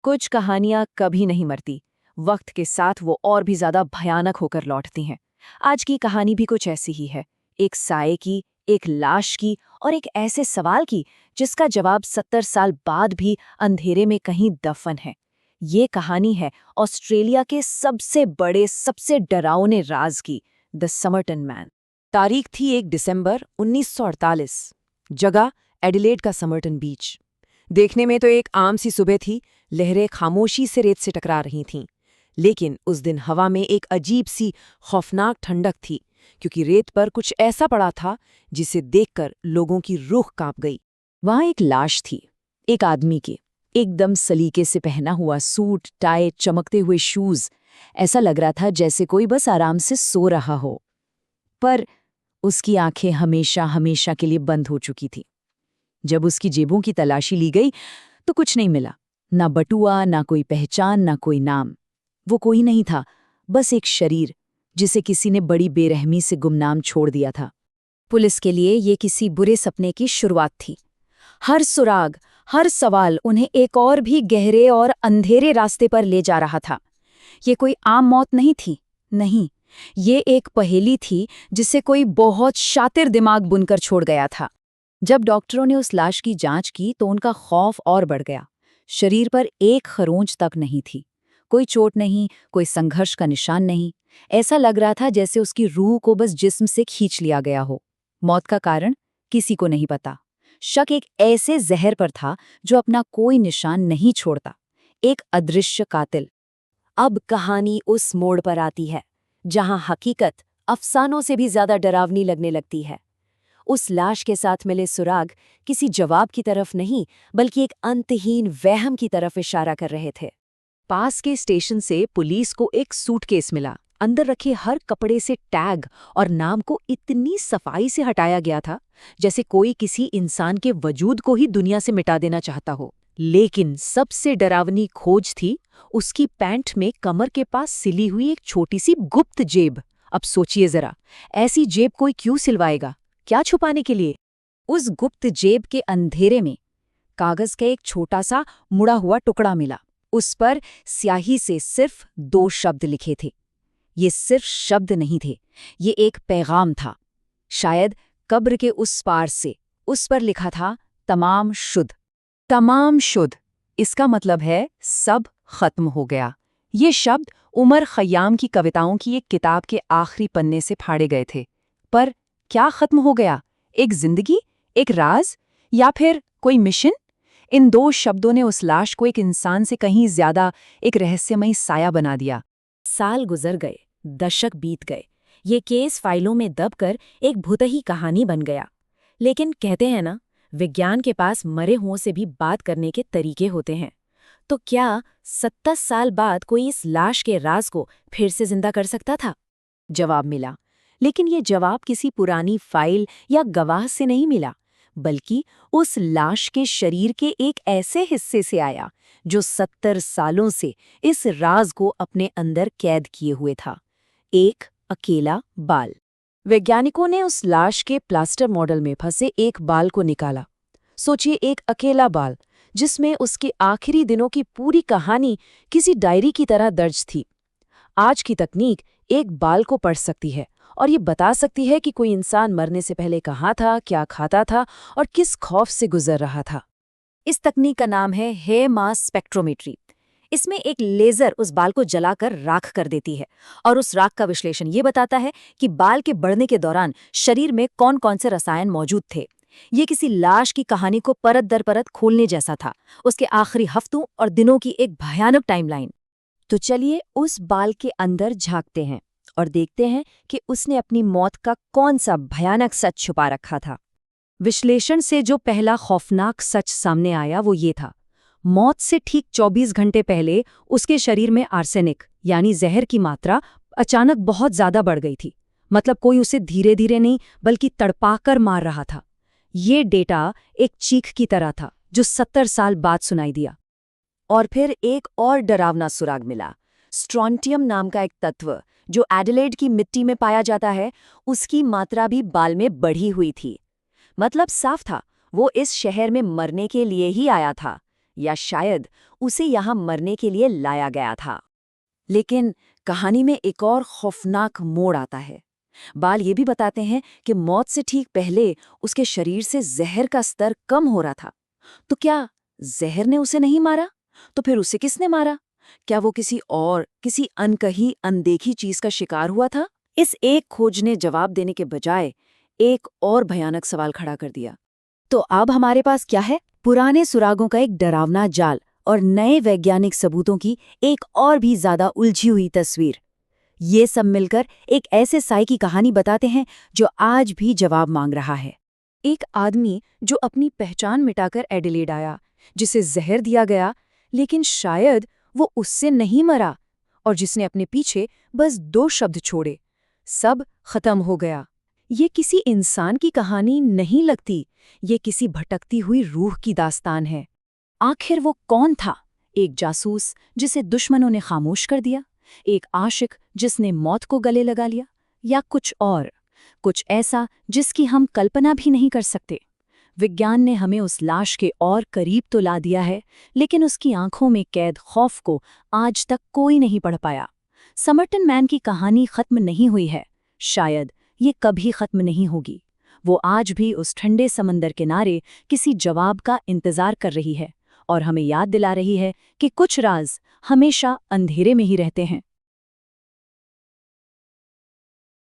कुछ कहानियां कभी नहीं मरती, वक्त के साथ वो और भी ज्यादा भयानक होकर लौटती हैं। आज की कहानी भी कुछ ऐसी ही है, एक साये की, एक लाश की और एक ऐसे सवाल की जिसका जवाब 70 साल बाद भी अंधेरे में कहीं दफन है। ये कहानी है ऑस्ट्रेलिया के सबसे बड़े, सबसे डरावने राज की, द समरटन मैन। तारीख थी 1 दिसंबर 1948। जगह एडिलेड का समरटन बीच। देखने में तो एक आम सी सुबह थी, लहरें खामोशी से रेत से टकरा रही थीं। लेकिन उस दिन हवा में एक अजीब सी खौफनाक ठंडक थी, क्योंकि रेत पर कुछ ऐसा पड़ा था जिसे देखकर लोगों की रूह कांप गई। वहां एक लाश थी, एक आदमी की, एकदम सलीके से पहना हुआ सूट, टाई, चमकते हुए शूज। ऐसा लग रहा था जैसे कोई बस आराम से सो रहा हो। पर उसकी आंखें हमेशा हमेशा के लिए बंद हो चुकी थी। जब उसकी जेबों की तलाशी ली गई तो कुछ नहीं मिला, ना बटुआ, ना कोई पहचान, ना कोई नाम। वो कोई नहीं था, बस एक शरीर जिसे किसी ने बड़ी बेरहमी से गुमनाम छोड़ दिया था। पुलिस के लिए ये किसी बुरे सपने की शुरुआत थी। हर सुराग, हर सवाल उन्हें एक और भी गहरे और अंधेरे रास्ते पर ले जा रहा था। ये कोई आम मौत नहीं थी, नहीं, ये एक पहेली थी जिसे कोई बहुत शातिर दिमाग बुनकर छोड़ गया था। जब डॉक्टरों ने उस लाश की जांच की तो उनका खौफ और बढ़ गया। शरीर पर एक खरोंच तक नहीं थी, कोई चोट नहीं, कोई संघर्ष का निशान नहीं। ऐसा लग रहा था जैसे उसकी रूह को बस जिस्म से खींच लिया गया हो। मौत का कारण किसी को नहीं पता। शक एक ऐसे जहर पर था जो अपना कोई निशान नहीं छोड़ता, एक अदृश्य कातिल। अब कहानी उस मोड़ पर आती है जहां हकीकत अफसानों से भी ज्यादा डरावनी लगने लगती है। उस लाश के साथ मिले सुराग किसी जवाब की तरफ नहीं, बल्कि एक अंतहीन वहम की तरफ इशारा कर रहे थे। पास के स्टेशन से पुलिस को एक सूटकेस मिला। अंदर रखे हर कपड़े से टैग और नाम को इतनी सफाई से हटाया गया था जैसे कोई किसी इंसान के वजूद को ही दुनिया से मिटा देना चाहता हो। लेकिन सबसे डरावनी खोज थी उसकी पैंट में कमर के पास सिली हुई एक छोटी सी गुप्त जेब। अब सोचिए जरा, ऐसी जेब कोई क्यों सिलवाएगा? क्या छुपाने के लिए? उस गुप्त जेब के अंधेरे में कागज का एक छोटा सा मुड़ा हुआ टुकड़ा मिला। उस पर स्याही से सिर्फ 2 शब्द लिखे थे। ये सिर्फ शब्द नहीं थे, ये एक पैगाम था, शायद कब्र के उस पार से। उस पर लिखा था, तमाम शुद्ध। तमाम शुद्ध, इसका मतलब है सब खत्म हो गया। ये शब्द उमर खय्याम की कविताओं की एक किताब के आखिरी पन्ने से फाड़े गए थे। पर क्या खत्म हो गया? एक जिंदगी, एक राज, या फिर कोई मिशन? इन 2 शब्दों ने उस लाश को एक इंसान से कहीं ज्यादा एक रहस्यमयी साया बना दिया। साल गुजर गए, दशक बीत गए, ये केस फाइलों में दबकर एक भुतही कहानी बन गया। लेकिन कहते हैं ना, विज्ञान के पास मरे हुओं से भी बात करने के तरीके होते हैं। तो क्या 70 साल बाद कोई इस लाश के राज को फिर से जिंदा कर सकता था? जवाब मिला, लेकिन ये जवाब किसी पुरानी फाइल या गवाह से नहीं मिला, बल्कि उस लाश के शरीर के एक ऐसे हिस्से से आया जो 70 सालों से इस राज को अपने अंदर कैद किए हुए था। एक अकेला बाल। वैज्ञानिकों ने उस लाश के प्लास्टर मॉडल में फंसे एक बाल को निकाला। सोचिए, एक अकेला बाल जिसमें उसके आखिरी दिनों की पूरी कहानी किसी डायरी की तरह दर्ज थी। आज की तकनीक एक बाल को पढ़ सकती है और ये बता सकती है कि कोई इंसान मरने से पहले कहाँ था, क्या खाता था और किस खौफ से गुजर रहा था। इस तकनीक का नाम है हेयर मास स्पेक्ट्रोमेट्री। इसमें एक लेजर उस बाल को जलाकर राख कर देती है और उस राख का विश्लेषण ये बताता है कि बाल के बढ़ने के दौरान शरीर में कौन कौन से रसायन मौजूद थे। ये किसी लाश की कहानी को परत दर परत खोलने जैसा था, उसके आखिरी हफ्तों और दिनों की एक भयानक टाइमलाइन। तो चलिए उस बाल के अंदर झांकते हैं और देखते हैं कि उसने अपनी मौत का कौन सा भयानक सच छुपा रखा था। विश्लेषण से जो पहला खौफनाक सच सामने आया वो ये था, मौत से ठीक 24 घंटे पहले उसके शरीर में आर्सेनिक यानी जहर की मात्रा अचानक बहुत ज्यादा बढ़ गई थी। मतलब कोई उसे धीरे धीरे नहीं बल्कि तड़पाकर मार रहा था। ये डेटा एक चीख की तरह था जो 70 साल बाद सुनाई दिया। और फिर एक और डरावना सुराग मिला। स्ट्रोंटियम नाम का एक तत्व जो एडिलेड की मिट्टी में पाया जाता है, उसकी मात्रा भी बाल में बढ़ी हुई थी। मतलब साफ था, वो इस शहर में मरने के लिए ही आया था, या शायद उसे यहाँ मरने के लिए लाया गया था। लेकिन कहानी में एक और खौफनाक मोड़ आता है। बाल ये भी बताते हैं कि मौत से ठीक पहले उसके शरीर से जहर का स्तर कम हो रहा था। तो क्या जहर ने उसे नहीं मारा? तो फिर उसे किसने मारा? क्या वो किसी अनकही अनदेखी चीज का शिकार हुआ था? इस एक खोज ने जवाब देने के बजाय एक और भयानक सवाल खड़ा कर दिया। तो अब हमारे पास क्या है? पुराने सुरागों का एक डरावना जाल और नए वैज्ञानिक सबूतों की एक और भी ज्यादा उलझी हुई तस्वीर। ये सब मिलकर एक ऐसे साए की कहानी बताते हैं जो आज भी जवाब मांग रहा है। एक आदमी जो अपनी पहचान मिटाकर एडिलेड आया, जिसे जहर दिया गया, लेकिन शायद वो उससे नहीं मरा, और जिसने अपने पीछे बस 2 शब्द छोड़े, सब खत्म हो गया। ये किसी इंसान की कहानी नहीं लगती, ये किसी भटकती हुई रूह की दास्तान है। आखिर वो कौन था? एक जासूस जिसे दुश्मनों ने खामोश कर दिया, एक आशिक जिसने मौत को गले लगा लिया, या कुछ और, कुछ ऐसा जिसकी हम कल्पना भी नहीं कर सकते। विज्ञान ने हमें उस लाश के और करीब तो ला दिया है, लेकिन उसकी आंखों में कैद खौफ को आज तक कोई नहीं पढ़ पाया। समर्टन मैन की कहानी खत्म नहीं हुई है, शायद ये कभी खत्म नहीं होगी। वो आज भी उस ठंडे समंदर किनारे किसी जवाब का इंतजार कर रही है, और हमें याद दिला रही है कि कुछ राज हमेशा अंधेरे में ही रहते हैं।